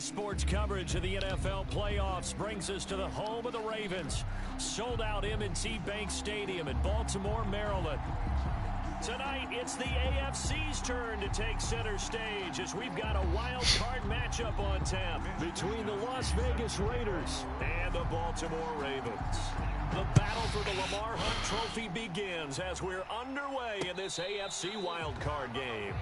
Sports coverage of the NFL playoffs brings us to the home of the Ravens. Sold out M&T Bank Stadium in Baltimore, Maryland. Tonight, it's the AFC's turn to take center stage as we've got a wild card matchup on tap between the Las Vegas Raiders and the Baltimore Ravens. The battle for the Lamar Hunt Trophy begins as we're underway in this AFC wild card game.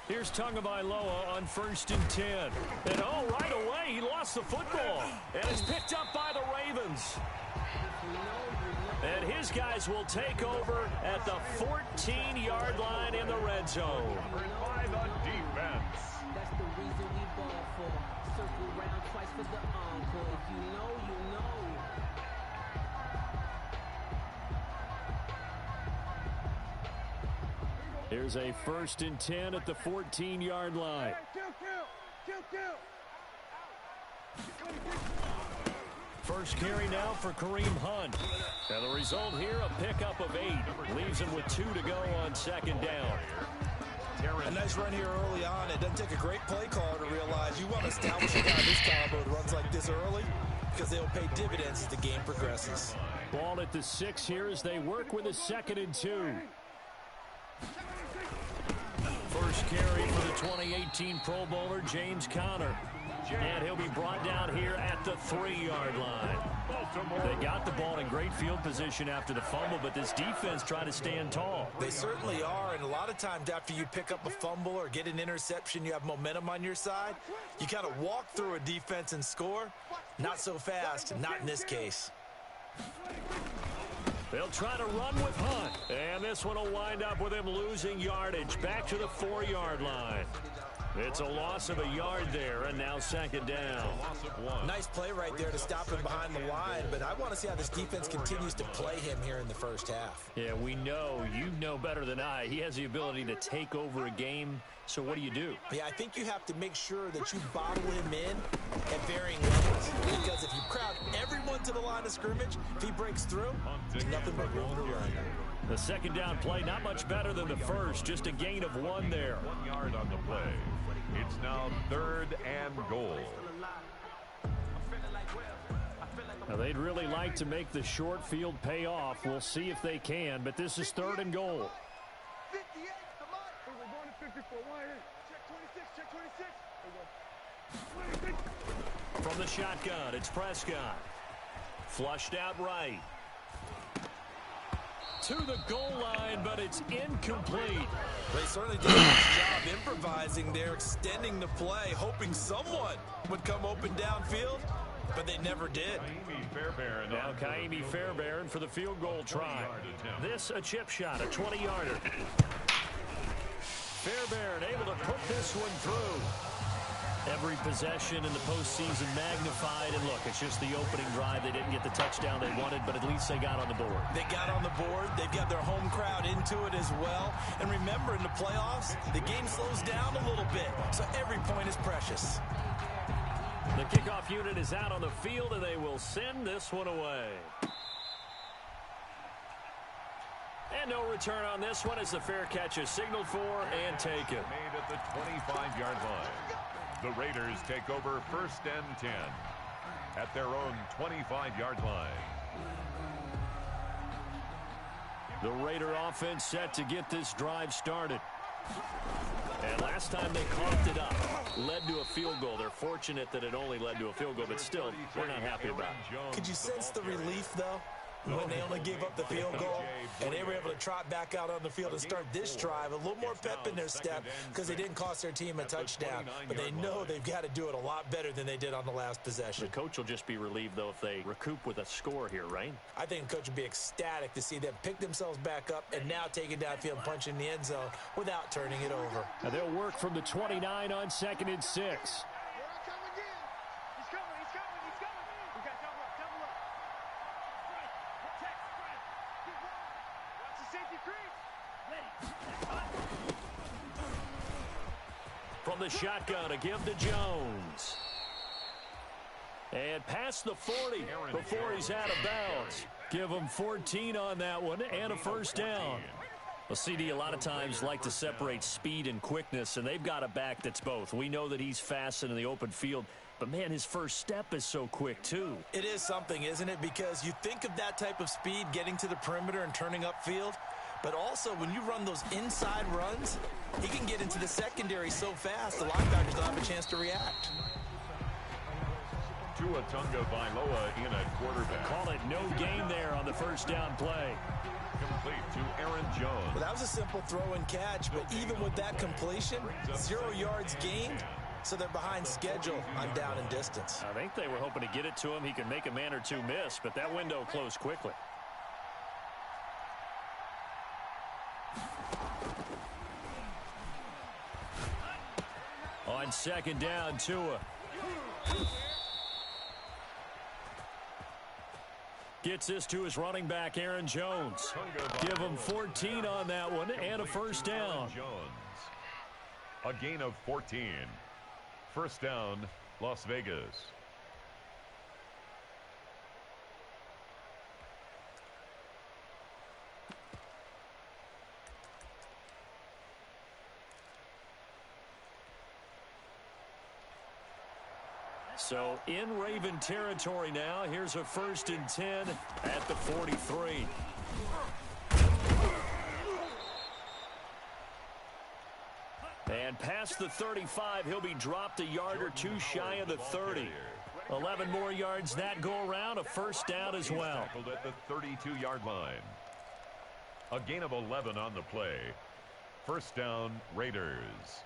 Here's Tagovailoa on 1st and 10. And right away, he lost the football. And it's picked up by the Ravens. And his guys will take over at the 14-yard line in the red zone. By the defense. That's the reason we ball for. Circle round twice for the encore. If you know, you know. Here's a 1st and 10 at the 14-yard line. First carry now for Kareem Hunt. And the result here, a pickup of 8. Leaves him with 2 to go on 2nd down. A nice run here early on. It doesn't take a great play caller to realize you want to establish a guy this caliber with runs like this early because they'll pay dividends as the game progresses. Ball at the 6 here as they work with a 2nd and 2. First carry for the 2018 Pro Bowler, James Conner. And he'll be brought down here at the 3-yard line. They got the ball in great field position after the fumble, but this defense tried to stand tall. They certainly are, and a lot of times after you pick up a fumble or get an interception, you have momentum on your side. You kind of walk through a defense and score. Not so fast, not in this case. They'll try to run with Hunt. And this one will wind up with him losing yardage back to the 4-yard line. It's a loss of a yard there, and now 2nd down. Nice play right there to stop him behind the line, but I want to see how this defense continues to play him here in the first half. Yeah, we know, you know better than I, he has the ability to take over a game. So what do you do? Yeah, I think you have to make sure that you bottle him in at varying levels. Because if you crowd everyone to the line of scrimmage, if he breaks through, there's nothing but room to run. The 2nd down play, not much better than the first. Just a gain of 1 there. 1 yard on the play. It's now 3rd and goal. Now, they'd really like to make the short field pay off. We'll see if they can, but this is 3rd and goal. 58, the mark. We're going to 54. Check 26. From the shotgun, it's Prescott. Flushed out right. To the goal line, but it's incomplete. They certainly did a nice job improvising there, extending the play, hoping someone would come open downfield, but they never did. Now Kaimi Fairbairn for the field goal try. This a chip shot, a 20-yarder. Fairbairn able to put this one through. Every possession in the postseason magnified. And look, it's just the opening drive. They didn't get the touchdown they wanted, but at least they got on the board. They got on the board. They've got their home crowd into it as well. And remember, in the playoffs, the game slows down a little bit, so every point is precious. The kickoff unit is out on the field, and they will send this one away. And no return on this one as the fair catch is signaled for and taken. Made at the 25-yard line. The Raiders take over 1st and 10 at their own 25-yard line. The Raider offense set to get this drive started. And last time they coughed it up, led to a field goal. They're fortunate that it only led to a field goal, but still, they're not happy about it. Could you sense the relief, though? when they only gave up the field goal, and they were able to trot back out on the field and start this drive. A little more pep in their step because they didn't cost their team a touchdown, but they know they've got to do it a lot better than they did on the last possession. The coach will just be relieved, though, if they recoup with a score here, right? I think the coach would be ecstatic to see them pick themselves back up and now take it downfield and punch in the end zone without turning it over. Now they'll work from the 29 on 2nd and 6. From the shotgun, a give to Jones. And past the 40 before he's out of bounds. Give him 14 on that one and a first down. Well, CD, a lot of times like to separate speed and quickness, and they've got a back that's both. We know that he's fast in the open field, but, man, his first step is so quick, too. It is something, isn't it? Because you think of that type of speed getting to the perimeter and turning upfield, but also when you run those inside runs, he can get into the secondary so fast the linebackers don't have a chance to react. Tua Tagovailoa in at quarterback. Call it no gain there on the first down play. Complete to Aaron Jones. Well, that was a simple throw and catch, but even with that completion, 0 yards gained, so they're behind schedule on down and distance. I think they were hoping to get it to him. He could make a man or two miss, but that window closed quickly. On 2nd down, Tua. Gets this to his running back, Aaron Jones. Give him 14 on that one and a first down. A gain of 14. First down, Las Vegas. So in Raven territory now. Here's a 1st and 10 at the 43. And past the 35, he'll be dropped a yard or two shy of the 30. 11 more yards that go around, a first down as well. Tackled at the 32-yard line. A gain of 11 on the play. First down, Raiders.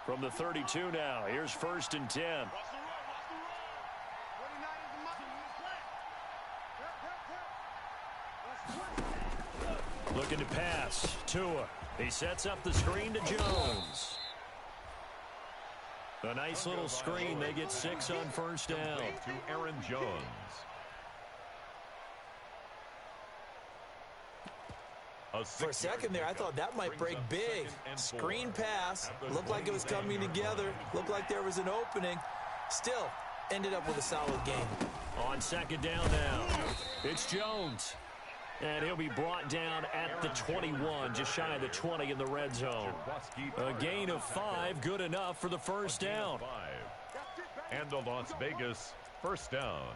From the 32 now, here's 1st and 10. Looking to pass. Tua. He sets up the screen to Jones. A nice little screen. They get 6 on first down. To Aaron Jones. For a second there, I thought that might break big. Screen pass. Looked like it was coming together. Looked like there was an opening. Still, ended up with a solid game. On 2nd down now, it's Jones. And he'll be brought down at the 21, just shy of the 20 in the red zone. A gain of 5, good enough for the first down. And the Las Vegas first down.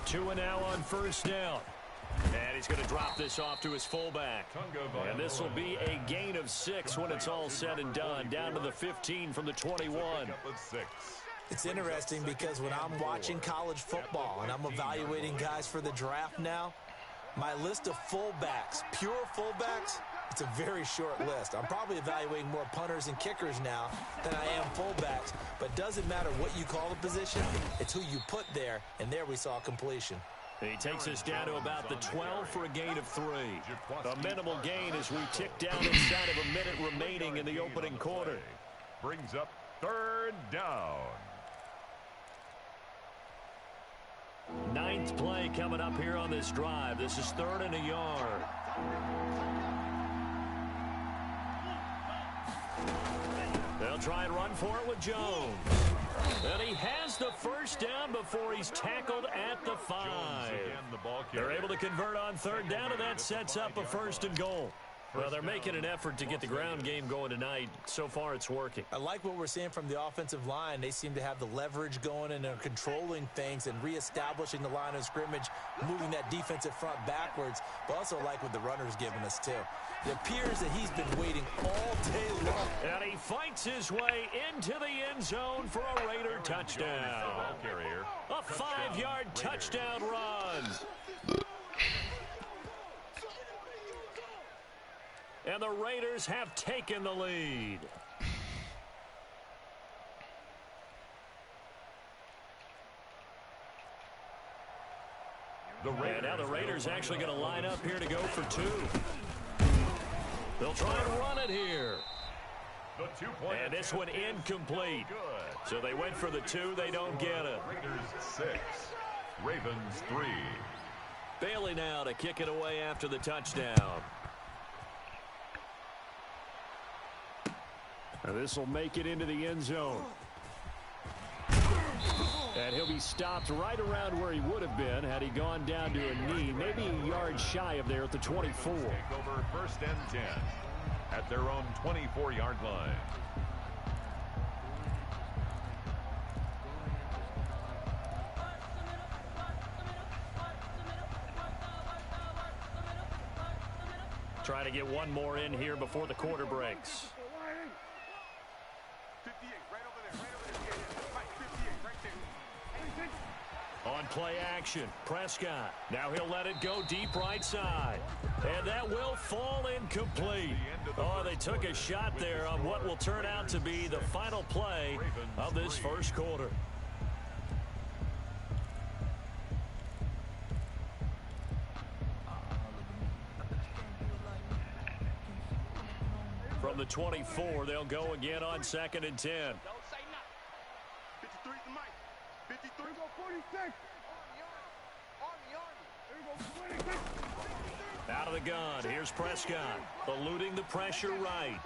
Tua now on first down. And he's going to drop this off to his fullback. And this will be a gain of 6 when it's all said and done. Down to the 15 from the 21. It's interesting because when I'm watching college football and I'm evaluating guys for the draft now, my list of fullbacks, pure fullbacks, it's a very short list. I'm probably evaluating more punters and kickers now than I am fullbacks. But doesn't matter what you call the position, it's who you put there. And there we saw completion. He takes us down to about the 12 for a gain of 3. A minimal gain as we tick down inside of a minute remaining in the opening quarter. Brings up 3rd down. 9th play coming up here on this drive. This is 3rd and a yard. They'll try and run for it with Jones. And he has the first down before he's tackled at the 5. They're able to convert on third down, and that sets up a first and goal. Well, they're making an effort to get the ground game going tonight. So far, it's working. I like what we're seeing from the offensive line. They seem to have the leverage going, and they're controlling things and reestablishing the line of scrimmage, moving that defensive front backwards, but also like what the runner's giving us, too. It appears that he's been waiting all day long. And he fights his way into the end zone for a Raider touchdown. A 5-yard touchdown run. And the Raiders have taken the lead. And now the Raiders actually going to line up here to go for 2. They'll try and run it here. And this one incomplete. So they went for the 2. They don't get it. Raiders 6, Ravens 3. Bailey now to kick it away after the touchdown. And this will make it into the end zone. And he'll be stopped right around where he would have been had he gone down to a knee, maybe a yard shy of there at the 24. Take over first and 10 at their own 24-yard line. Trying to get one more in here before the quarter breaks. On play action, Prescott. Now he'll let it go deep right side. And that will fall incomplete. Oh, they took a shot there on what will turn out to be the final play of this first quarter. From the 24, they'll go again on 2nd and 10. Out of the gun, here's Prescott, eluding the pressure right.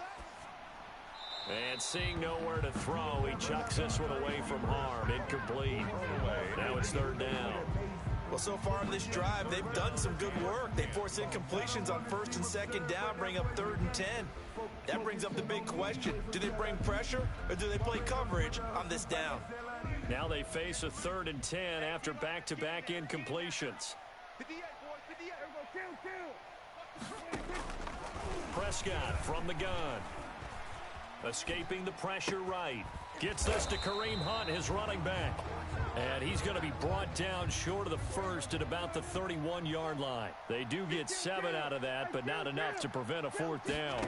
And seeing nowhere to throw, he chucks this one away from harm, incomplete. Now it's 3rd down. Well, so far in this drive, they've done some good work. They force incompletions on 1st and 2nd down, bring up 3rd and 10. That brings up the big question. Do they bring pressure or do they play coverage on this down? Now they face a 3rd and 10 after back-to-back incompletions. Prescott from the gun. Escaping the pressure right. Gets this to Kareem Hunt, his running back. And he's going to be brought down short of the first at about the 31-yard line. They do get 7 out of that, but not enough to prevent a 4th down.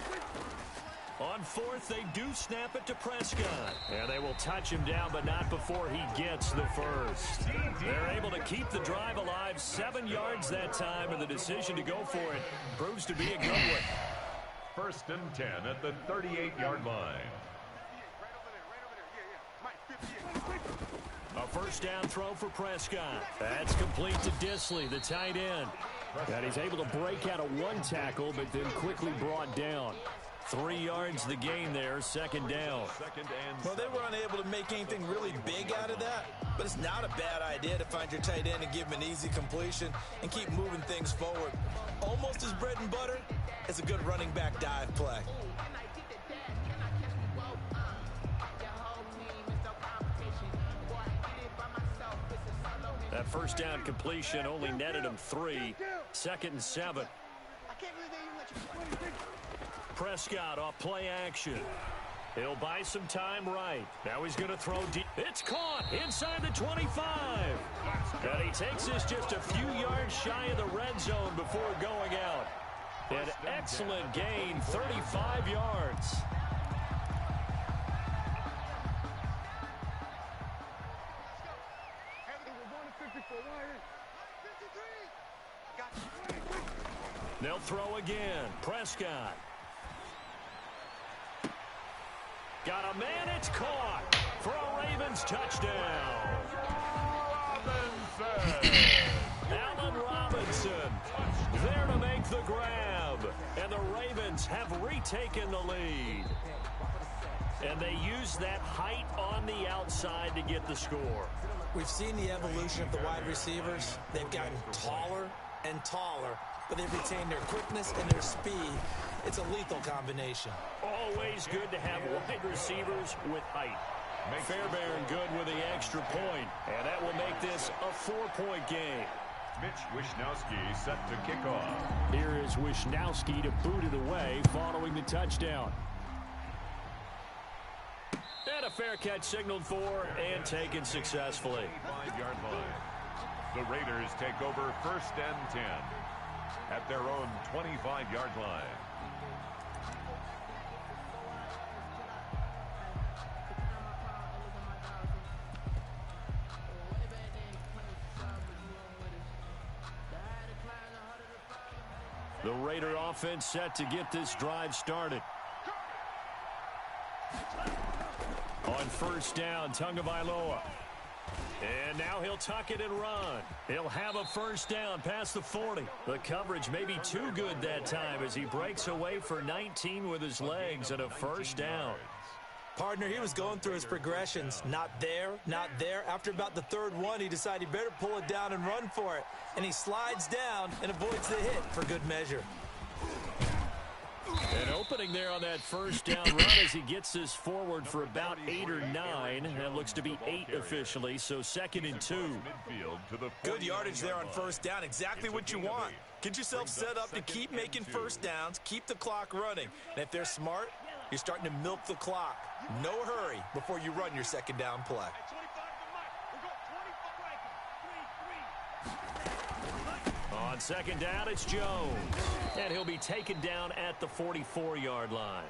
On 4th, they do snap it to Prescott. And they will touch him down, but not before he gets the first. They're able to keep the drive alive, 7 yards that time, and the decision to go for it proves to be a good one. 1st and 10 at the 38-yard line. A first down throw for Prescott. That's complete to Disley, the tight end. And he's able to break out of one tackle, but then quickly brought down. 3 yards the gain there, 2nd down. Well, they were unable to make anything really big out of that, but it's not a bad idea to find your tight end and give him an easy completion and keep moving things forward. Almost as bread and butter as a good running back dive play. That first down completion only netted him 3. 2nd and 7. Prescott off play action. He'll buy some time right. Now he's going to throw deep. It's caught inside the 25. And he takes this just a few yards shy of the red zone before going out. An excellent gain, 35 yards. They'll throw again. Prescott. Got a man, it's caught for a Ravens touchdown. Allen Robinson there to make the grab. And the Ravens have retaken the lead. And they use that height on the outside to get the score. We've seen the evolution of the wide receivers. They've gotten taller and taller, but they've retained their quickness and their speed. It's a lethal combination. Always good to have wide receivers with height. Fairbairn good with the extra point, and that will make this a 4-point game. Mitch Wishnowsky set to kick off. Here is Wishnowsky to boot it away following the touchdown. And a fair catch signaled for and taken successfully. 5-yard line. The Raiders take over 1st and 10 at their own 25-yard line. The Raider offense set to get this drive started. On 1st down, Tagovailoa. And now he'll tuck it and run. He'll have a 1st down past the 40. The coverage may be too good that time as he breaks away for 19 with his legs and a 1st down. Partner, he was going through his progressions. Not there, not there. After about the 3rd one, he decided he better pull it down and run for it. And he slides down and avoids the hit for good measure. An opening there on that 1st down run as he gets this forward for about 8 or 9. That looks to be 8 officially, so 2nd and 2. Good yardage there on 1st down. Exactly what you want. Get yourself set up to keep making 1st downs, keep the clock running. And if they're smart, you're starting to milk the clock. No hurry before you run your 2nd down play. On 2nd down, it's Jones. And he'll be taken down at the 44-yard line.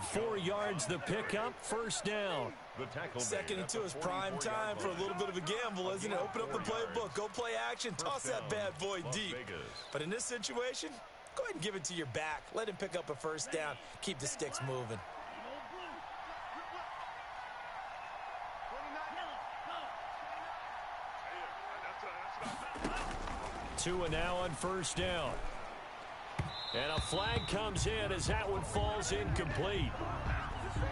4 yards the pickup, 1st down. 2nd and 2 is prime time for a little bit of a gamble, isn't it? Open up the playbook, go play action, toss that bad boy deep. But in this situation, go ahead and give it to your back. Let him pick up a 1st down. Keep the sticks moving. 2 and now on 1st down. And a flag comes in as that one falls incomplete.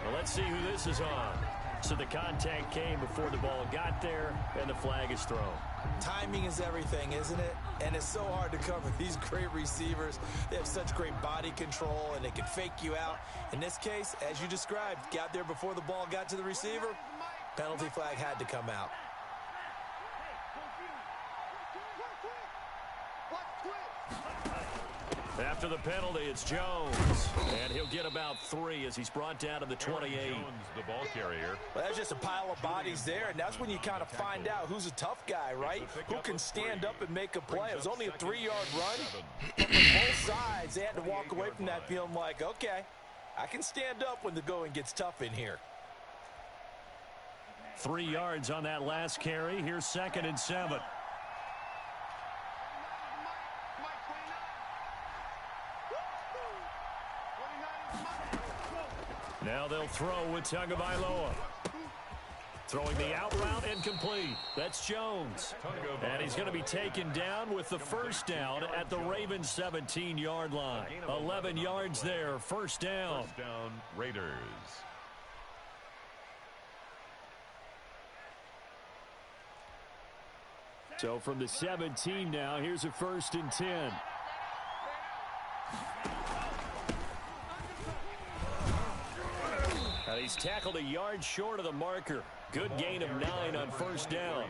Well, let's see who this is on. So the contact came before the ball got there, and the flag is thrown. Timing is everything, isn't it? And it's so hard to cover these great receivers. They have such great body control, and they can fake you out. In this case, as you described, got there before the ball got to the receiver. Penalty flag had to come out. After the penalty, it's Jones. And he'll get about 3 as he's brought down to the 28. Jones, the ball carrier. Well, that's just a pile of bodies there, and that's when you kind of find out who's a tough guy, right? Who can stand up and make a play. It was only a 3-yard run, but from both sides, they had to walk away from that feeling like, okay, I can stand up when the going gets tough in here. 3 yards on that last carry. Here's 2nd and 7. Now they'll throw with Tagovailoa. Throwing the out route and complete. That's Jones. And he's going to be taken down with the 1st down at the Ravens 17-yard line. 11 yards there, 1st down. 1st down, Raiders. So from the 17 now, here's a 1st and 10. He's tackled a yard short of the marker. Good gain of 9 on 1st down.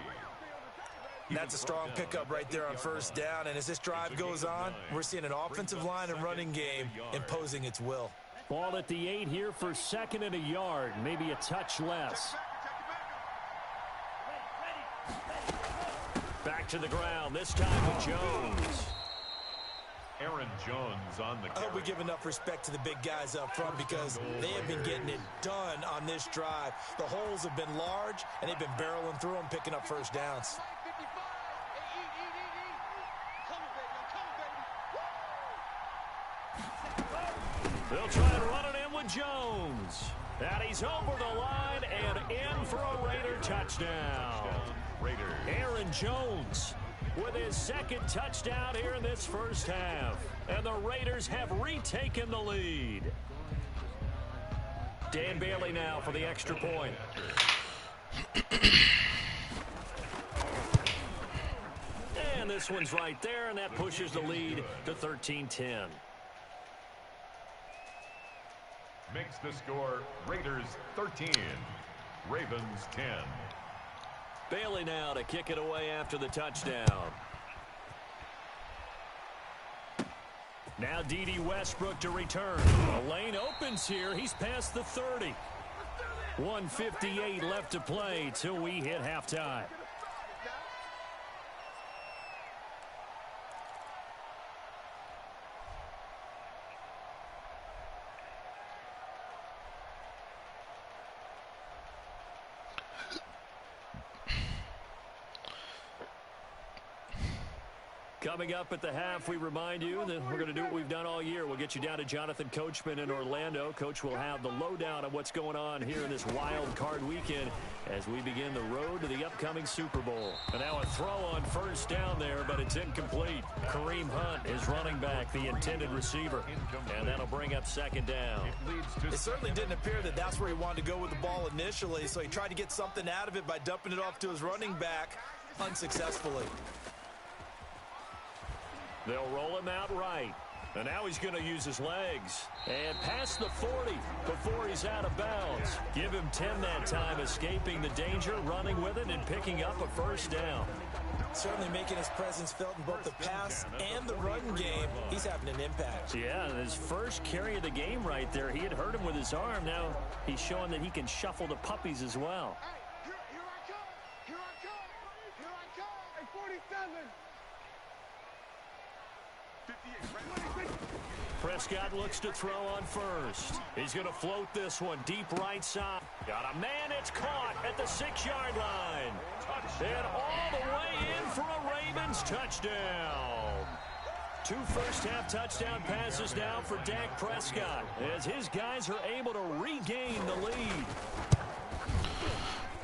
That's a strong pickup right there on 1st down. And as this drive goes on, we're seeing an offensive line and running game imposing its will. Ball at the 8 here for 2nd and a yard. Maybe a touch less. Back to the ground, this time with Jones. Aaron Jones on the carry. I hope we give enough respect to the big guys up front because they have been getting it done on this drive. The holes have been large, and they've been barreling through them, picking up 1st downs. They'll try and run it in with Jones. And he's over the line and in for a Raider touchdown. Raiders. Aaron Jones with his 2nd touchdown here in this 1st half. And the Raiders have retaken the lead. Dan Bailey now for the extra point. And this one's right there, and that pushes the lead to 13-10. Makes the score Raiders 13, Ravens 10. Bailey now to kick it away after the touchdown. Now D.D. Westbrook to return. The lane opens here. He's past the 30. 1:58 left to play till we hit halftime. Coming up at the half, we remind you that we're going to do what we've done all year. We'll get you down to Jonathan Coachman in Orlando. Coach will have the lowdown on what's going on here in this wild card weekend as we begin the road to the upcoming Super Bowl. And now a throw on first down there, but it's incomplete. Kareem Hunt is running back, the intended receiver. And that'll bring up second down. It certainly didn't appear that that's where he wanted to go with the ball initially, so he tried to get something out of it by dumping it off to his running back unsuccessfully. They'll roll him out right. And now he's going to use his legs. And past the 40 before he's out of bounds. Give him 10 that time, escaping the danger, running with it, and picking up a first down. Certainly making his presence felt in both the pass and the run game. He's having an impact. Yeah, and his first carry of the game right there, he had hurt him with his arm. Now he's showing that he can shuffle the puppies as well. Here I come. Here I come. Here I come. Hey, 47. Prescott looks to throw on first. He's going to float this one deep right side. Got a man, it's caught at the 6-yard line. And all the way in for a Ravens touchdown. 2 first-half touchdown passes now for Dak Prescott as his guys are able to regain the lead.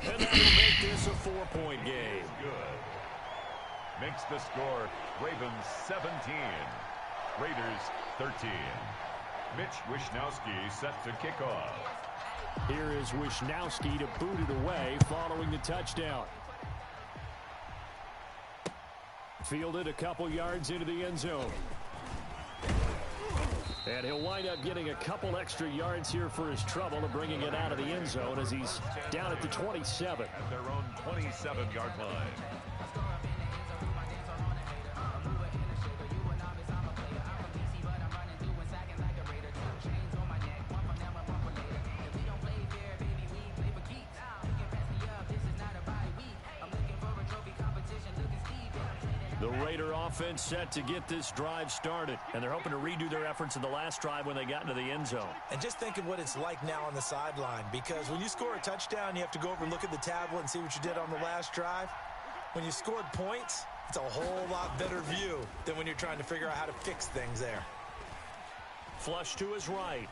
And that will make this a 4-point game. Good. Makes the score Ravens 17, Raiders 13. Mitch Wishnowsky set to kick off. Here is Wishnowsky to boot it away following the touchdown. Fielded a couple yards into the end zone. And he'll wind up getting a couple extra yards here for his trouble of bringing it out of the end zone as he's down at the 27. At their own 27-yard line. The Raider offense set to get this drive started, and they're hoping to redo their efforts in the last drive when they got into the end zone. And just think of what it's like now on the sideline, because when you score a touchdown, you have to go over and look at the tablet and see what you did on the last drive. When you scored points, it's a whole lot better view than when you're trying to figure out how to fix things there. Flush to his right.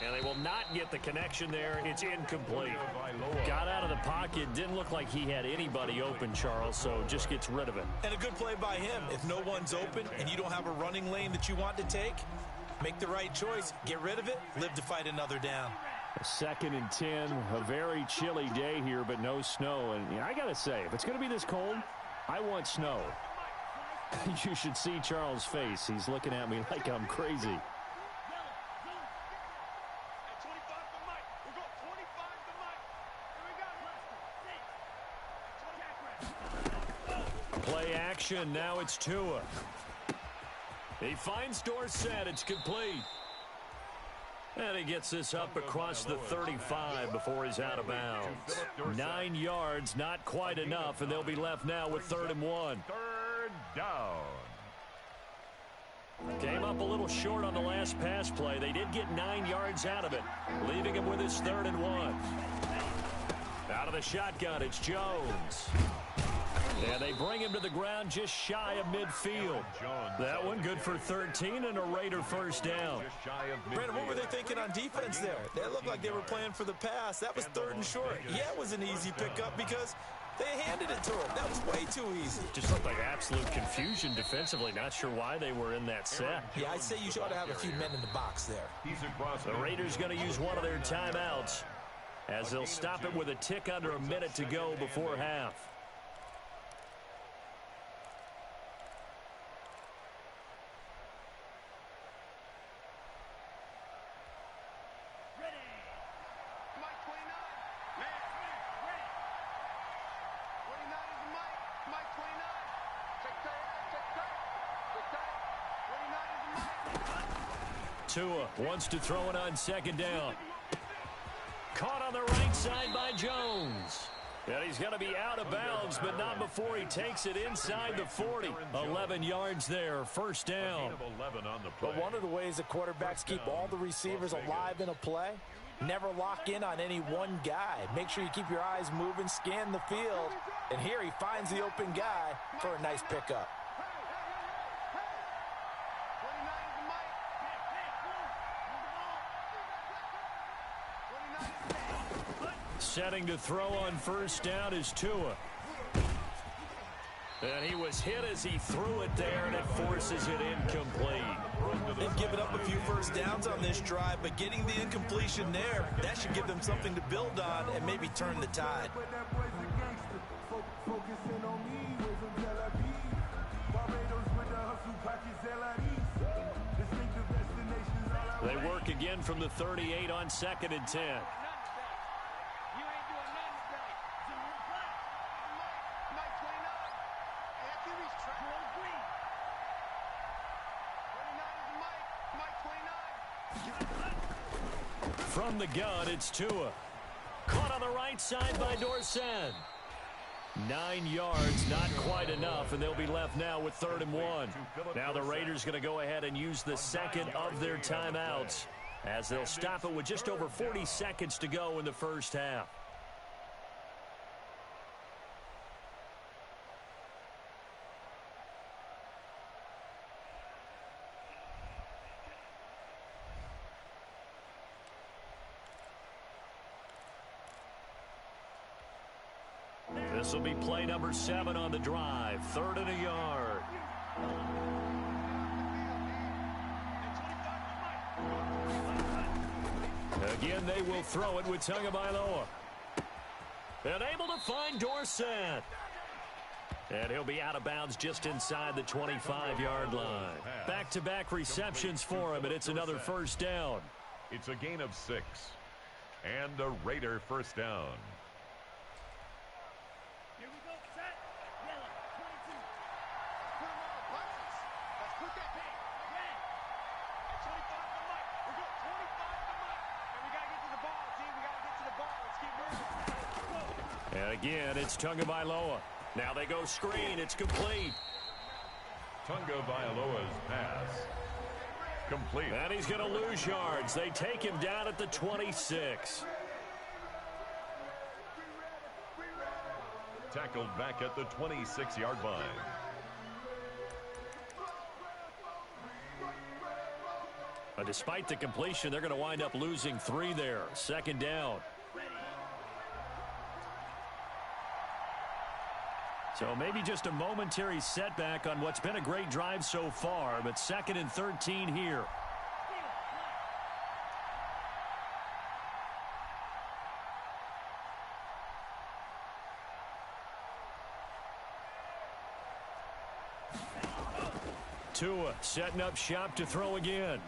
And they will not get the connection there. It's incomplete. Got out of the pocket. Didn't look like he had anybody open, Charles, so just gets rid of it. And a good play by him. If no one's open and you don't have a running lane that you want to take, make the right choice. Get rid of it. Live to fight another down. 2nd and 10. A very chilly day here, but no snow. And I got to say, if it's going to be this cold, I want snow. You should see Charles' face. He's looking at me like I'm crazy. Play action. Now it's Tua. He finds Dorsett. It's complete. And he gets this up across the 35 before he's out of bounds. 9 yards, not quite enough, and they'll be left now with 3rd and 1. 3rd down. Came up a little short on the last pass play. They did get 9 yards out of it, leaving him with his 3rd and 1. Out of the shotgun, it's Jones. And they bring him to the ground just shy of midfield. That one good for 13 and a Raider first down. Brandon, what were they thinking on defense there? They looked like they were playing for the pass. That was 3rd and short. Yeah, it was an easy pickup because They handed it to him. That was way too easy. Just looked like absolute confusion defensively. Not sure why they were in that set. Yeah, I'd say you ought to have a few men in the box there. The Raiders going to use one of their timeouts as they'll stop it with a tick under a minute to go before half. Tua wants to throw it on second down. Caught on the right side by Jones. And he's going to be out of bounds, but not before he takes it inside the 40. 11 yards there, first down. But one of the ways the quarterbacks keep all the receivers alive in a play, never lock in on any one guy. Make sure you keep your eyes moving, scan the field. And here he finds the open guy for a nice pickup. Setting to throw on first down is Tua. And he was hit as he threw it there, and it forces it incomplete. They've given up a few first downs on this drive, but getting the incompletion there, that should give them something to build on and maybe turn the tide. They work again from the 38 on 2nd and 10. From the gun, it's Tua. Caught on the right side by Dorsett. 9 yards, not quite enough, and they'll be left now with 3rd and 1. Now the Raiders going to go ahead and use the second of their timeouts as they'll stop it with just over 40 seconds to go in the first half. This will be play number 7 on the drive. 3rd and a yard. Again, they will throw it with Tagovailoa. And able to find Dorsett. And he'll be out of bounds just inside the 25-yard line. Back-to-back receptions for him, and it's another first down. It's a gain of 6. And a Raider first down. And again, it's Tagovailoa. Now they go screen. It's complete. Tagovailoa's pass. Complete. And he's going to lose yards. They take him down at the 26. Tackled back at the 26-yard line. But despite the completion, they're going to wind up losing 3 there. 2nd down. So maybe just a momentary setback on what's been a great drive so far, but 2nd and 13 here. Tua setting up shop to throw again.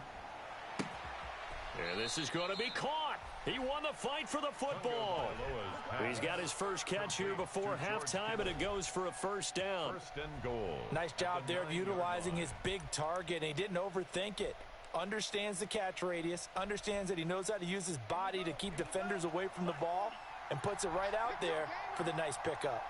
And this is going to be caught. He won the fight for the football. He's got his first catch here before halftime, and it goes for a first down. 1st and goal. Nice job there of utilizing his big target, and he didn't overthink it. Understands the catch radius, understands that he knows how to use his body to keep defenders away from the ball, and puts it right out there for the nice pickup.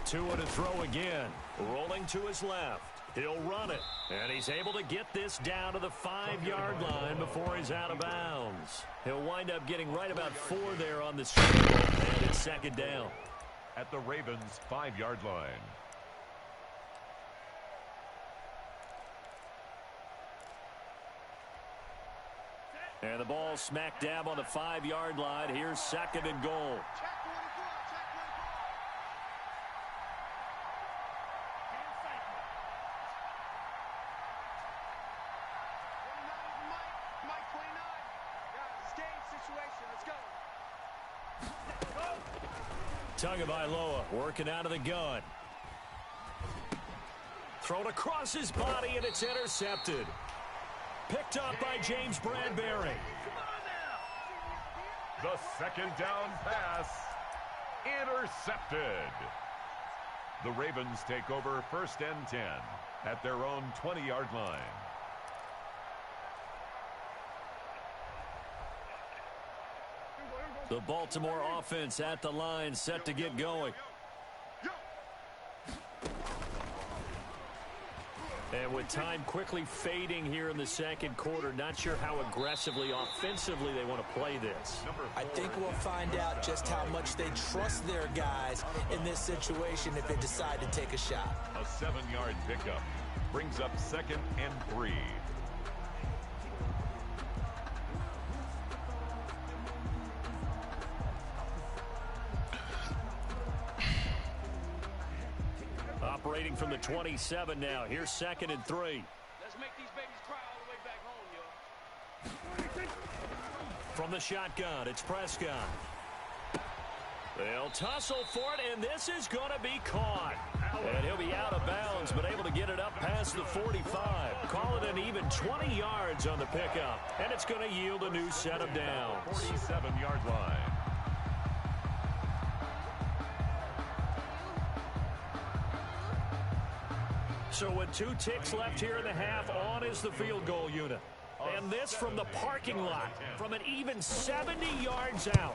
Tua to throw again. Rolling to his left. He'll run it. And he's able to get this down to the 5-yard line before he's out of bounds. He'll wind up getting right about 4 there on the scramble. And it's 2nd down. At the Ravens' 5-yard line. And the ball smack dab on the 5-yard line. Here's 2nd and goal. Tagovailoa working out of the gun. Thrown across his body, and it's intercepted. Picked up by James Bradbury. The 2nd down pass intercepted. The Ravens take over 1st and 10 at their own 20-yard line. The Baltimore offense at the line, set to get going. And with time quickly fading here in the 2nd quarter, not sure how aggressively, offensively they want to play this. I think we'll find out just how much they trust their guys in this situation if they decide to take a shot. A 7-yard pickup brings up 2nd and 3. Operating from the 27 now. Here's 2nd and 3. Let's make these babies cry all the way back home, yo. From the shotgun, it's Prescott. They'll tussle for it, and this is going to be caught. And he'll be out of bounds, but able to get it up past the 45. Call it an even 20 yards on the pickup, and it's going to yield a new set of downs. 47-yard line. So with 2 ticks left here in the half, on is the field goal unit. And this from the parking lot, from an even 70 yards out.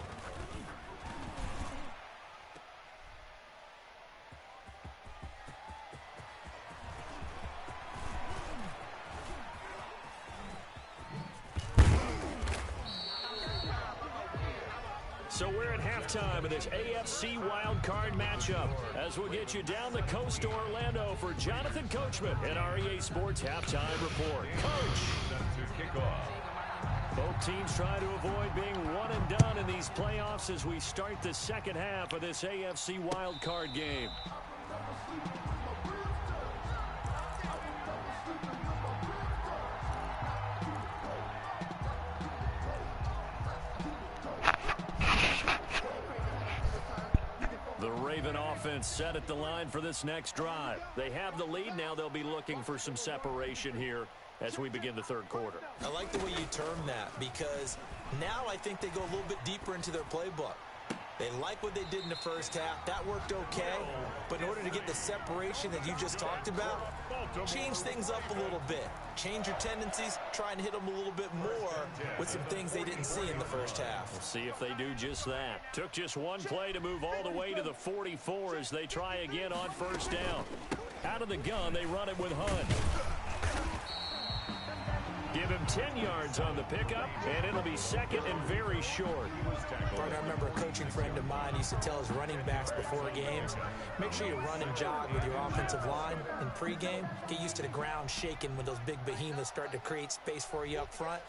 So we're at halftime of this AFC wildcard matchup as we'll get you down the coast to Orlando for Jonathan Coachman and our EA Sports Halftime Report. Coach! To kick off. Both teams try to avoid being one and done in these playoffs as we start the 2nd half of this AFC wildcard game. The Raven offense set at the line for this next drive. They have the lead. Now they'll be looking for some separation here as we begin the 3rd quarter. I like the way you term that because now I think they go a little bit deeper into their playbook. They like what they did in the 1st half. That worked okay. But in order to get the separation that you just talked about, change things up a little bit. Change your tendencies. Try and hit them a little bit more with some things they didn't see in the 1st half. We'll see if they do just that. Took just one play to move all the way to the 44 as they try again on 1st down. Out of the gun, they run it with Hunt. Give him 10 yards on the pickup, and it'll be 2nd and very short. I remember a coaching friend of mine used to tell his running backs before games, make sure you run and jog with your offensive line in pregame. Get used to the ground shaking when those big behemoths start to create space for you up front.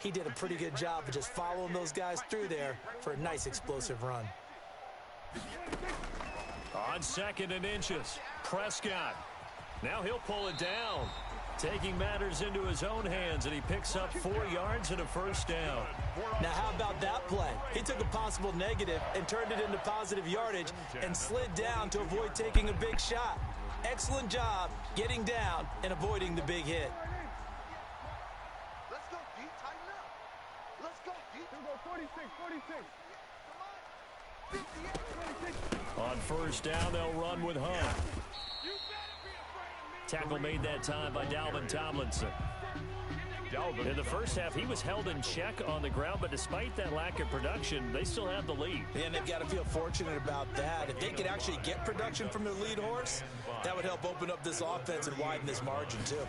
He did a pretty good job of just following those guys through there for a nice explosive run. On 2nd and inches, Prescott. Now he'll pull it down. Taking matters into his own hands, and he picks up 4 yards and a 1st down. Now, how about that play? He took a possible negative and turned it into positive yardage and slid down to avoid taking a big shot. Excellent job getting down and avoiding the big hit. Let's go, D. Tighten up. Let's go, D. Here we go, 46, 46. Come on. 58, 26. On 1st down, they'll run with Hunt. Tackle made that time by Dalvin Tomlinson. In the 1st half, he was held in check on the ground, but despite that lack of production, they still have the lead. And they've got to feel fortunate about that. If they could actually get production from their lead horse, that would help open up this offense and widen this margin, too.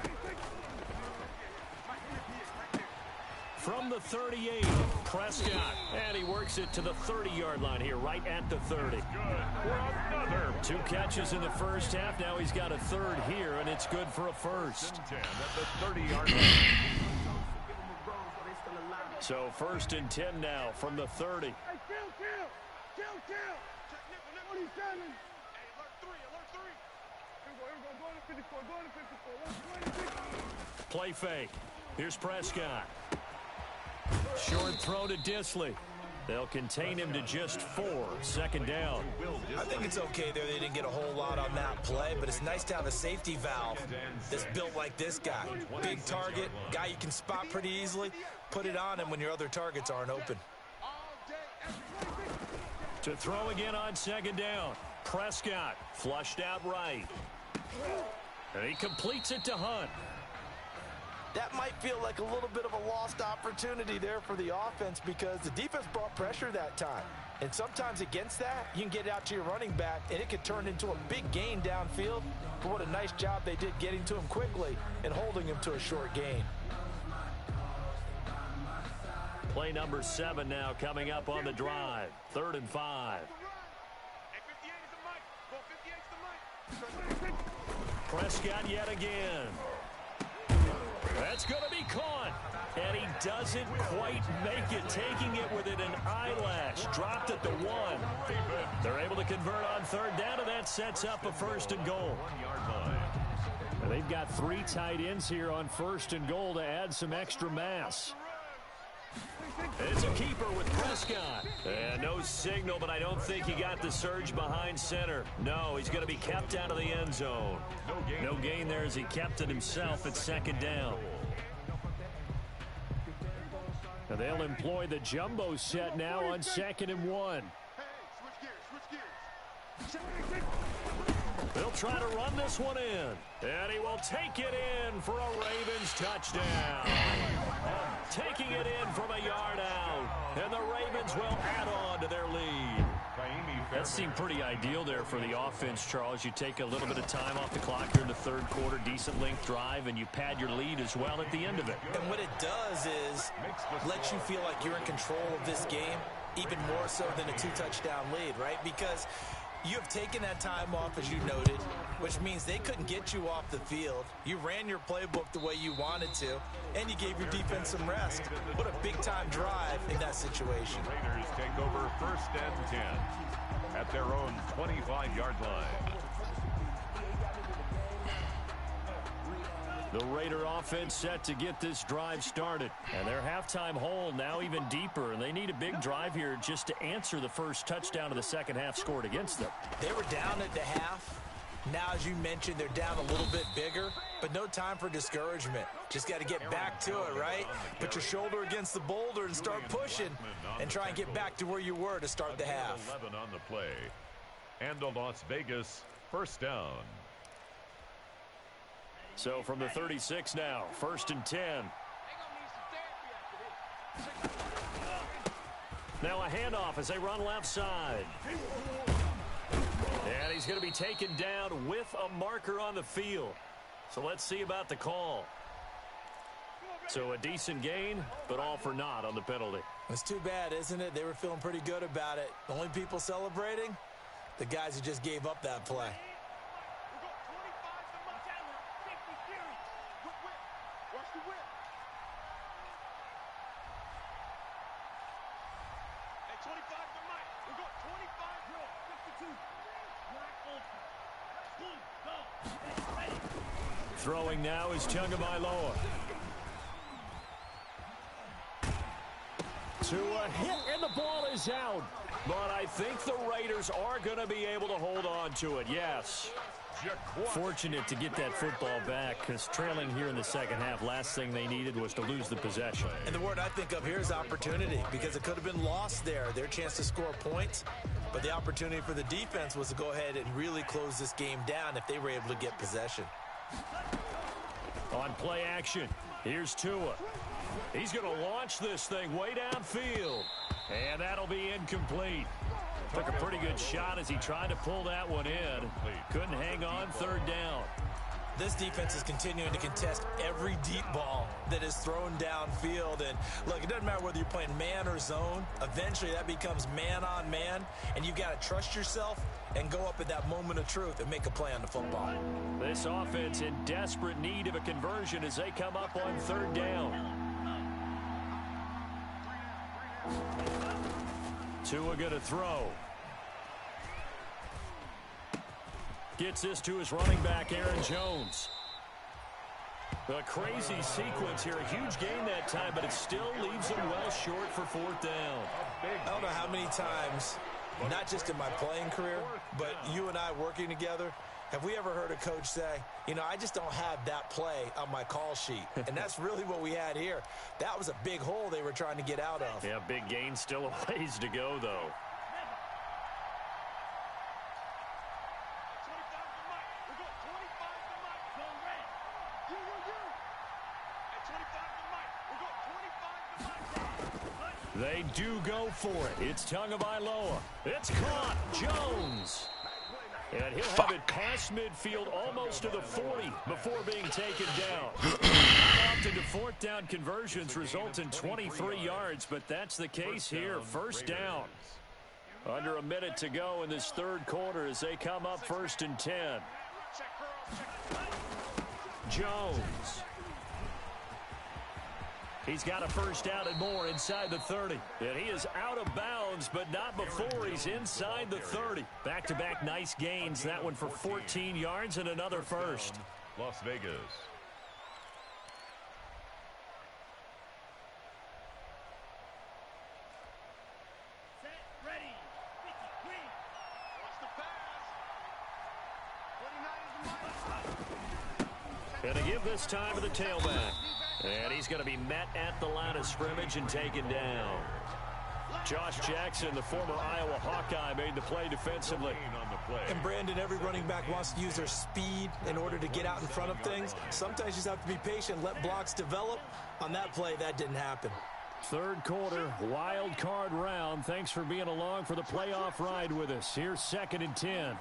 From the 38, Prescott. And he works it to the 30-yard line here, right at the 30. Another 2 catches in the 1st half. Now he's got a 3rd here, and it's good for a 1st. 10 at the 30-yard line. So 1st and 10 now from the 30. Hey, kill. 47. Hey, alert 3. Here we go, going to 54, Play fake. Here's Prescott. Short throw to Dissly. They'll contain him to just 4. 2nd down. I think it's okay there. They didn't get a whole lot on that play, but it's nice to have a safety valve that's built like this guy. Big target, guy you can spot pretty easily. Put it on him when your other targets aren't open. To throw again on 2nd down. Prescott flushed out right. And he completes it to Hunt. That might feel like a little bit of a lost opportunity there for the offense because the defense brought pressure that time. And sometimes against that, you can get out to your running back, and it could turn into a big gain downfield. But what a nice job they did getting to him quickly and holding him to a short gain. Play number 7 now coming up on the drive. 3rd and 5. Prescott yet again. That's going to be caught. And he doesn't quite make it, taking it within an eyelash. Dropped at the 1. They're able to convert on 3rd down, and that sets up a 1st and goal. 1 yard line. And they've got 3 tight ends here on 1st and goal to add some extra mass. It's a keeper with Prescott. And no signal, but I don't think he got the surge behind center. No, he's going to be kept out of the end zone. No gain there as he kept it himself at 2nd down. And they'll employ the jumbo set now on 2nd and 1. They'll try to run this one in. And he will take it in for a Ravens touchdown. Taking it in from a yard out. And the Ravens will add on to their lead. That seemed pretty ideal there for the offense, Charles. You take a little bit of time off the clock here in the 3rd quarter, decent length drive, and you pad your lead as well at the end of it. And what it does is let you feel like you're in control of this game, even more so than a 2-touchdown lead, right? Because you have taken that time off, as you noted, which means they couldn't get you off the field. You ran your playbook the way you wanted to, and you gave your defense some rest. What a big-time drive in that situation. Raiders take over 1st and 10 at their own 25-yard line. The Raider offense set to get this drive started. And their halftime hole now even deeper. And they need a big drive here just to answer the first touchdown of the second half scored against them. They were down at the half. Now, as you mentioned, they're down a little bit bigger, but no time for discouragement. Just got to get back to it, right? Put your shoulder against the boulder and start pushing and try and get back to where you were to start the half. 11 on the play. And a Las Vegas 1st down. So from the 36 now, 1st and 10. Now a handoff as they run left side. And he's going to be taken down with a marker on the field. So let's see about the call. So a decent gain, but all for naught on the penalty. It's too bad, isn't it? They were feeling pretty good about it. The only people celebrating, the guys who just gave up that play. Throwing now is Tagovailoa. To a hit, and the ball is out. But I think the Raiders are going to be able to hold on to it, yes. Fortunate to get that football back because trailing here in the second half, last thing they needed was to lose the possession. And the word I think of here is opportunity because it could have been lost there, their chance to score points. But the opportunity for the defense was to go ahead and really close this game down if they were able to get possession. On play action, here's Tua. He's going to launch this thing way downfield. And that'll be incomplete. Took a pretty good shot as he tried to pull that one in. Couldn't hang on 3rd down. This defense is continuing to contest every deep ball that is thrown downfield. And look, it doesn't matter whether you're playing man or zone. Eventually that becomes man on man. And you've got to trust yourself and go up at that moment of truth and make a play on the football. This offense in desperate need of a conversion as they come up on 3rd down. Tua going to throw. Gets this to his running back, Aaron Jones. A crazy sequence here. A huge gain that time, but it still leaves him well short for fourth down. I don't know how many times, not just in my playing career, but you and I working together, have we ever heard a coach say, you know, I just don't have that play on my call sheet. And that's really what we had here. That was a big hole they were trying to get out of. Yeah, big gain, still a ways to go, though. They do go for it. It's Tagovailoa. It's caught. Jones. And he'll have it past midfield almost to the 40 before being taken down. Often to fourth down conversions result in 23 yards, but that's the case here. First down. Under a minute to go in this third quarter as they come up 1st and 10. Jones. He's got a first down and more inside the 30. And he is out of bounds, but not before he's inside the 30. Back-to-back nice gains. That one for 14 yards and another first. Las Vegas. Set, ready. Green. Watch the pass. 29 is the mic. And to give this time to the tailback. And he's going to be met at the line of scrimmage and taken down. Josh Jackson, the former Iowa Hawkeye, made the play defensively. And Brandon, every running back wants to use their speed in order to get out in front of things. Sometimes you just have to be patient, let blocks develop. On that play, that didn't happen. Third quarter, wild card round. Thanks for being along for the playoff ride with us. Here's 2nd and 10.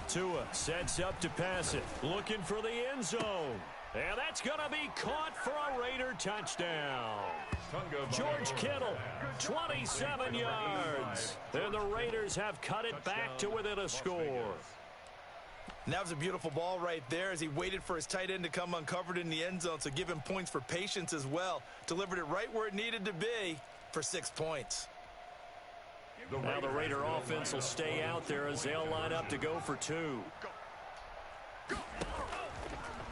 Tua sets up to pass it. Looking for the end zone. And that's going to be caught for a Raider touchdown. George Kittle, 27 yards. And the Raiders have cut it back to within a score. And that was a beautiful ball right there as he waited for his tight end to come uncovered in the end zone, so give him points for patience as well. Delivered it right where it needed to be for 6 points. Now the Raider offense will stay out there as they'll line up to go for 2.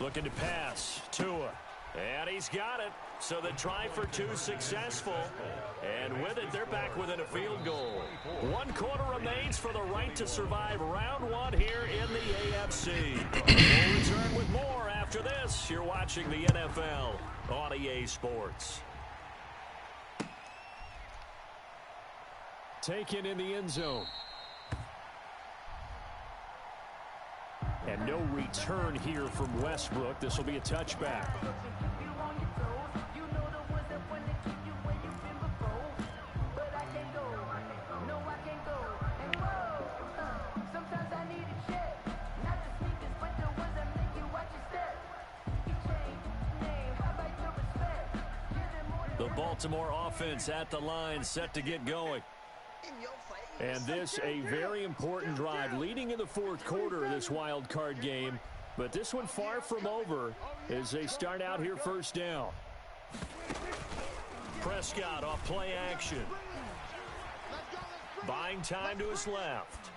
Looking to pass. Tua. And he's got it. So the try for 2 successful. And with it, they're back within a field goal. 1 quarter remains for the right to survive round 1 here in the AFC. We'll return with more after this. You're watching the NFL on EA Sports. Taken in the end zone. And no return here from Westbrook. This will be a touchback. The Baltimore offense at the line, set to get going. And this a very important drive leading in the fourth quarter of this wild card game. But this one far from over as they start out here first down. Prescott off play action. Buying time to his left.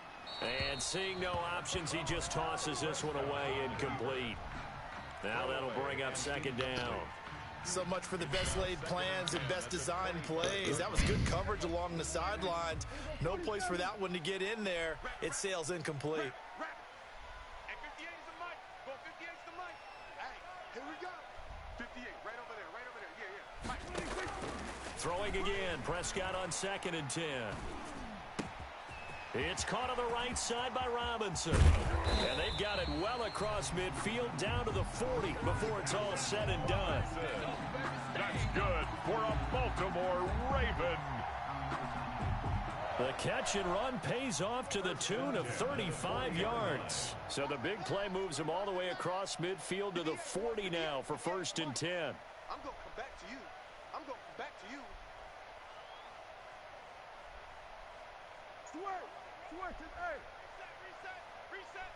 And seeing no options, he just tosses this one away incomplete. Now that'll bring up 2nd down. So much for the best laid plans and best designed plays. That was good coverage along the sidelines. No place for that one to get in there. It sails incomplete. Hey, 58 is the mic. Go, 58 is the mic. Hey, here we go. 58, right over there, right over there. Yeah, yeah. Throwing again. Prescott on 2nd and 10. It's caught on the right side by Robinson. And they've got it well across midfield down to the 40 before it's all said and done. That's good for a Baltimore Raven. The catch and run pays off to the tune of 35 yards. So the big play moves him all the way across midfield to the 40 now for 1st and 10. I'm going to come back to you. I'm going to come back to you. Swerve. Swerve to the earth. Reset. Reset.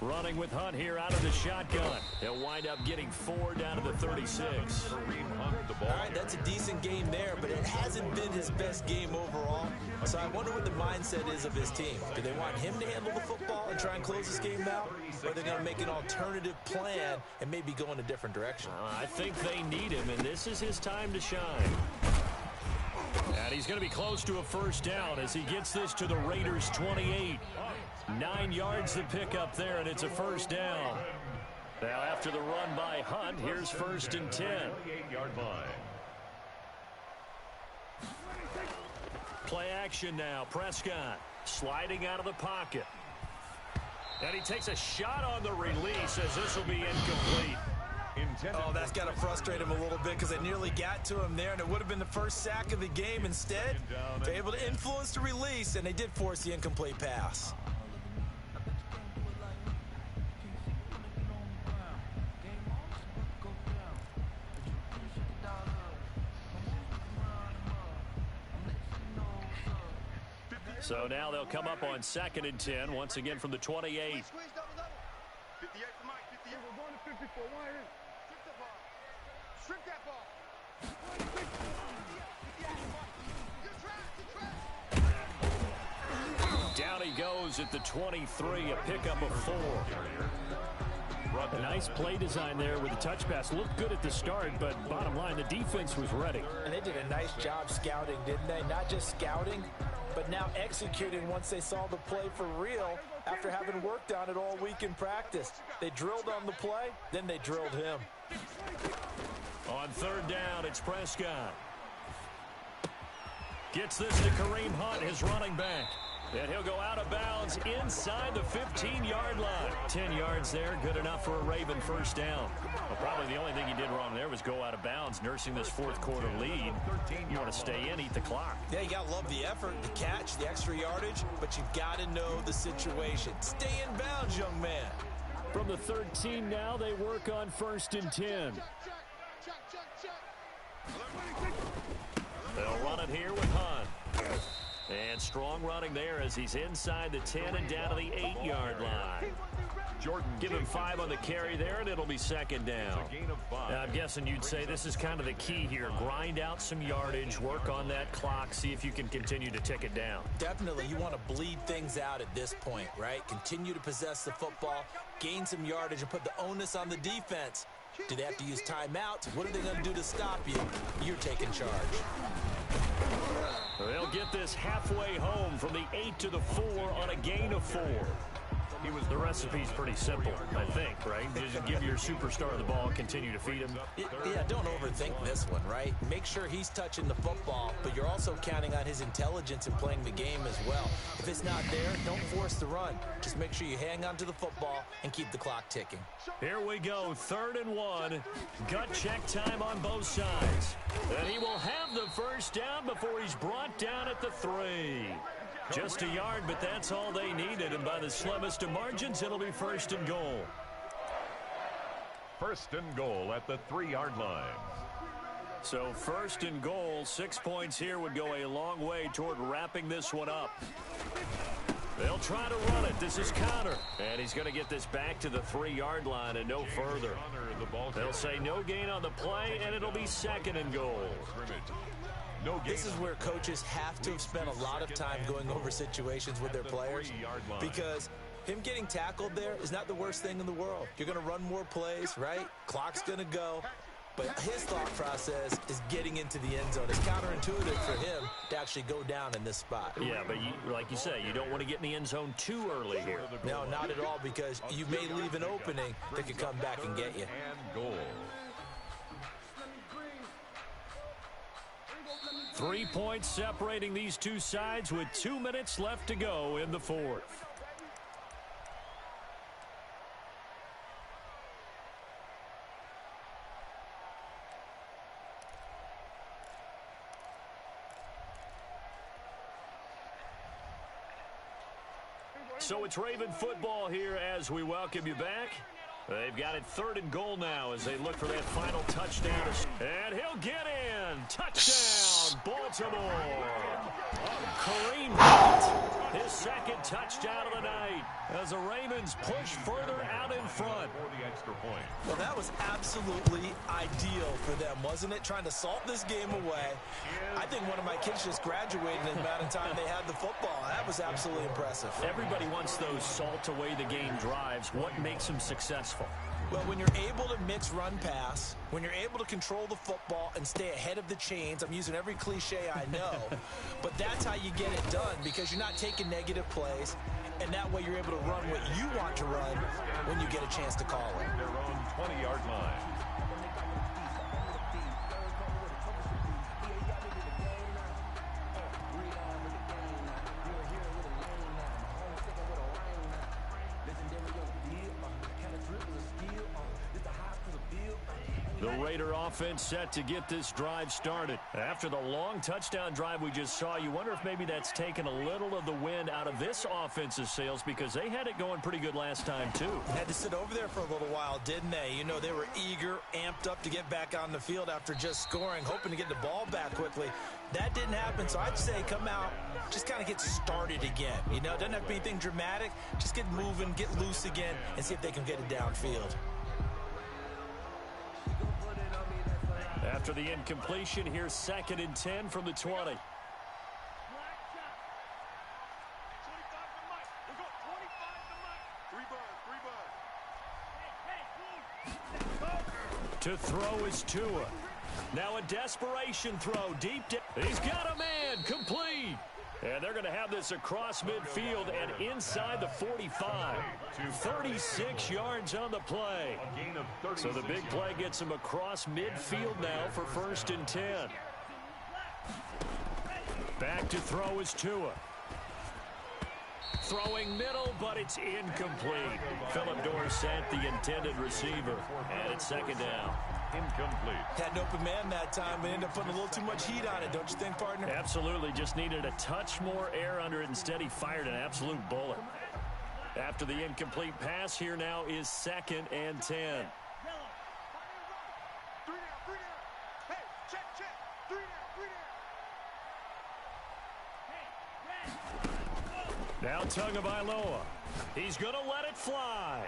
Running with Hunt here out of the shotgun. They'll wind up getting 4 down to the 36. Kareem Hunt, the ball. All right, that's a decent game there, but it hasn't been his best game overall. So I wonder what the mindset is of his team. Do they want him to handle the football and try and close this game out? Or are they going to make an alternative plan and maybe go in a different direction? I think they need him, and this is his time to shine. And he's going to be close to a first down as he gets this to the Raiders' 28. 9 yards to pick up there, and it's a first down. Now, after the run by Hunt, here's 1st and 10. 28-yard line. Play action now. Prescott sliding out of the pocket. And he takes a shot on the release as this will be incomplete. Oh, that's got to frustrate him a little bit because they nearly got to him there, and it would have been the first sack of the game. Instead, they're able to influence the release, and they did force the incomplete pass. So now they'll come up on 2nd and 10, once again from the 28. 58 for Mike. 58. We're going to 54. Why in? Strip that ball. Down he goes at the 23, a pickup of 4. A nice play design there with the touch pass. Looked good at the start, but bottom line, the defense was ready. And they did a nice job scouting, didn't they? Not just scouting, but now executing once they saw the play for real after having worked on it all week in practice. They drilled on the play, then they drilled him. On 3rd down, it's Prescott. Gets this to Kareem Hunt, his running back. And he'll go out of bounds inside the 15-yard line. 10 yards there, good enough for a Raven first down. Well, probably the only thing he did wrong there was go out of bounds, nursing this 4th quarter lead. You want to stay in, eat the clock. Yeah, you got to love the effort, the catch, the extra yardage, but you've got to know the situation. Stay in bounds, young man. From the 13 now, they work on 1st and 10. They'll run it here with Hunt. And strong running there as he's inside the 10 and down to the 8-yard line. Jordan, give him 5 on the carry there, and it'll be 2nd down. Now, I'm guessing you'd say this is kind of the key here. Grind out some yardage, work on that clock, see if you can continue to tick it down. Definitely, you want to bleed things out at this point, right? Continue to possess the football, gain some yardage, and put the onus on the defense. Do they have to use timeouts? What are they going to do to stop you? You're taking charge. They'll get this halfway home from the 8 to the 4 on a gain of 4. The recipe's pretty simple, I think, right? Just give your superstar the ball, continue to feed him. Yeah, don't overthink this one, right? Make sure he's touching the football, but you're also counting on his intelligence in playing the game as well. If it's not there, don't force the run. Just make sure you hang on to the football and keep the clock ticking. Here we go, 3rd and 1. Gut check time on both sides. And he will have the first down before he's brought down at the 3. Just a yard, but that's all they needed, and by the slimmest of margins, it'll be 1st and goal. 1st and goal at the 3-yard line. So 1st and goal, 6 points here would go a long way toward wrapping this one up. They'll try to run it. This is Connor. And he's going to get this back to the 3-yard line and no further. They'll say no gain on the play, and it'll be 2nd and goal. This is where coaches have to have spent a lot of time going over situations with their players, because him getting tackled there is not the worst thing in the world. You're going to run more plays, right? Clock's going to go. But his thought process is getting into the end zone. It's counterintuitive for him to actually go down in this spot. Yeah, but like you say, you don't want to get in the end zone too early here. No, not at all, because you may leave an opening that could come back and get you. And goal. 3 points separating these two sides with 2 minutes left to go in the 4th. So it's Raven football here as we welcome you back. They've got it 3rd and goal now as they look for that final touchdown. And he'll get in. Touchdown, Baltimore. Kareem Hunt, his 2nd touchdown of the night as the Ravens push further out in front. For the extra point. Well, that was absolutely ideal for them, wasn't it? Trying to salt this game away. I think one of my kids just graduated in the amount of time they had the football. That was absolutely impressive. Everybody wants those salt away the game drives. What makes them successful? Well, when you're able to mix run-pass, when you're able to control the football and stay ahead of the chains, I'm using every cliche I know, but that's how you get it done because you're not taking negative plays, and that way you're able to run what you want to run when you get a chance to call it. Their own 20-yard line. The Raider offense set to get this drive started. After the long touchdown drive we just saw, you wonder if maybe that's taken a little of the wind out of this offensive sails because they had it going pretty good last time, too. Had to sit over there for a little while, didn't they? You know, they were eager, amped up to get back on the field after just scoring, hoping to get the ball back quickly. That didn't happen, so I'd say come out, just kind of get started again. You know, doesn't have to be anything dramatic. Just get moving, get loose again, and see if they can get it downfield. After the incompletion, here's 2nd and 10 from the 20. To throw is Tua. Now a desperation throw deep. He's got a man, complete. And they're going to have this across midfield and inside the 45. 36 yards on the play. So the big play gets him across midfield now for 1st and 10. Back to throw is Tua. Throwing middle, but it's incomplete. Philip Dorsett, the intended receiver. And it's 2nd down. Incomplete. Had an open man that time, but ended up putting a little too much heat on it, don't you think, partner? Absolutely. Just needed a touch more air under it. Instead, he fired an absolute bullet. After the incomplete pass, here now is 2nd and 10. 3 down. Hey, check. 3 down. Now Tagovailoa. He's going to let it fly.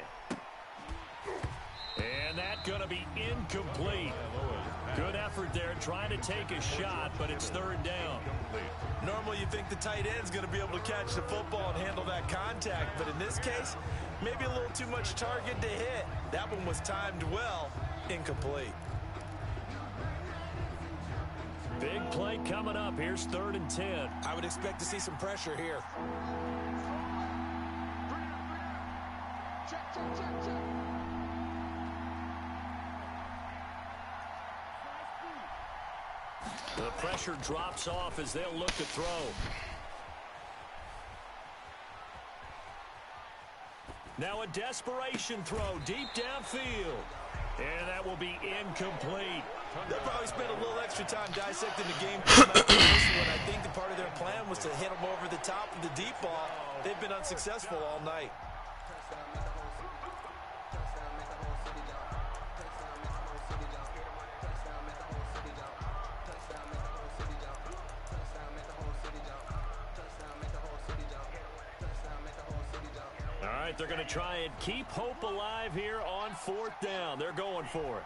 And that's going to be incomplete. Good effort there trying to take a shot, but it's 3rd down. Normally you think the tight end's going to be able to catch the football and handle that contact, but in this case, maybe a little too much target to hit. That one was timed well. Incomplete. Big play coming up. Here's 3rd and 10. I would expect to see some pressure here. Check. The pressure drops off as they'll look to throw. Now a desperation throw deep downfield. And that will be incomplete. They'll probably spend a little extra time dissecting the game plan after this one. I think the part of their plan was to hit them over the top of the deep ball. They've been unsuccessful all night. All right, they're going to try and keep hope alive here on 4th down. They're going for it.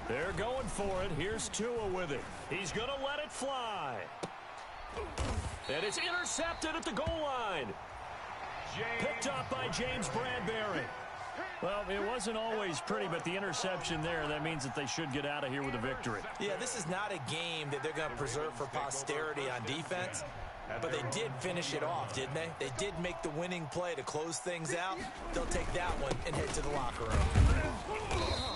They're going for it. Here's Tua with it. He's going to let it fly. And it's intercepted at the goal line. Picked up by James Bradbury. Well, it wasn't always pretty, but the interception there, that means that they should get out of here with a victory. Yeah, this is not a game that they're going to preserve for posterity on defense, but they did finish it off, didn't they? They did make the winning play to close things out. They'll take that one and head to the locker room.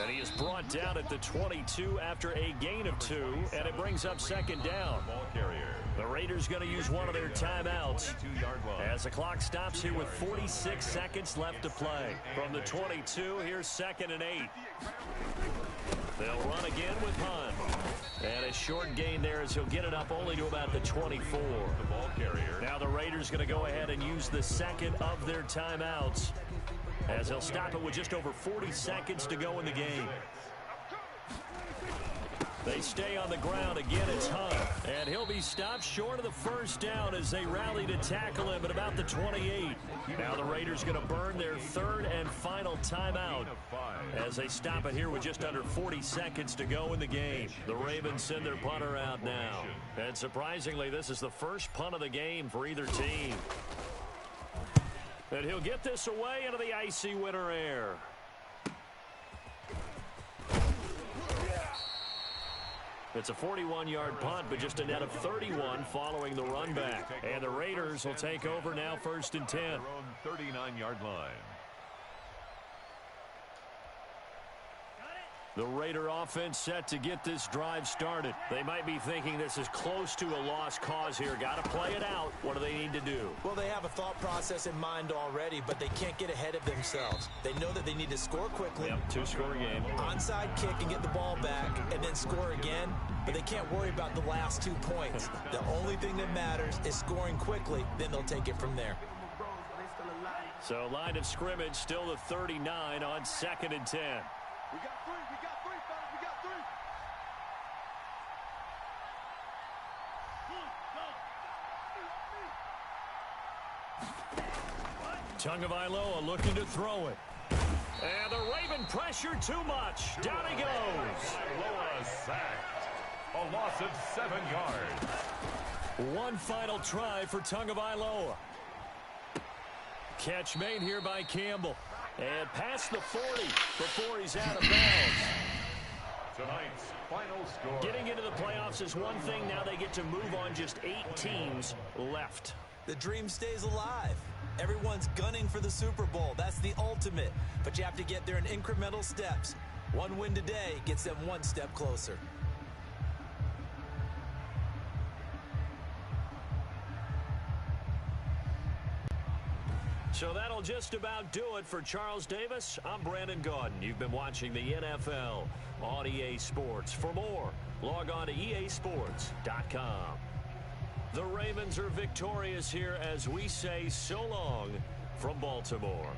And he is brought down at the 22 after a gain of 2, and it brings up second down. Ball carrier. The Raiders going to use one of their timeouts as the clock stops here with 46 seconds left to play. From the 22, here's 2nd and 8. They'll run again with Hunt. And a short gain there as he'll get it up only to about the 24. The ball carrier. Now the Raiders going to go ahead and use the second of their timeouts as they'll stop it with just over 40 seconds to go in the game. They stay on the ground. Again, it's Hunt. And he'll be stopped short of the first down as they rally to tackle him at about the 28. Now the Raiders going to burn their 3rd and final timeout as they stop it here with just under 40 seconds to go in the game. The Ravens send their punter out now. And surprisingly, this is the first punt of the game for either team. And he'll get this away into the icy winter air. It's a 41-yard punt, but just a net of 31 following the run back. And the Raiders will take over now 1st and 10. Their own 39-yard line. The Raider offense set to get this drive started. They might be thinking this is close to a lost cause here. Got to play it out. What do they need to do? Well, they have a thought process in mind already, but they can't get ahead of themselves. They know that they need to score quickly. Yep, 2-score game. Onside kick and get the ball back and then score again, but they can't worry about the last 2 points. The only thing that matters is scoring quickly, then they'll take it from there. So line of scrimmage still the 39 on 2nd and 10. We got 3, fellas, we got 3. Tagovailoa looking to throw it. And the Raven pressure too much. Down he goes. Loa sacked. A loss of 7 yards. One final try for Tagovailoa. Catch made here by Campbell. And past the 40 before he's out of bounds. Tonight's final score. Getting into the playoffs is one thing. Now they get to move on just 8 teams left. The dream stays alive. Everyone's gunning for the Super Bowl. That's the ultimate. But you have to get there in incremental steps. One win today gets them 1 step closer. So that'll just about do it for Charles Davis. I'm Brandon Gaudin. You've been watching the NFL on EA Sports. For more, log on to easports.com. The Ravens are victorious here as we say so long from Baltimore.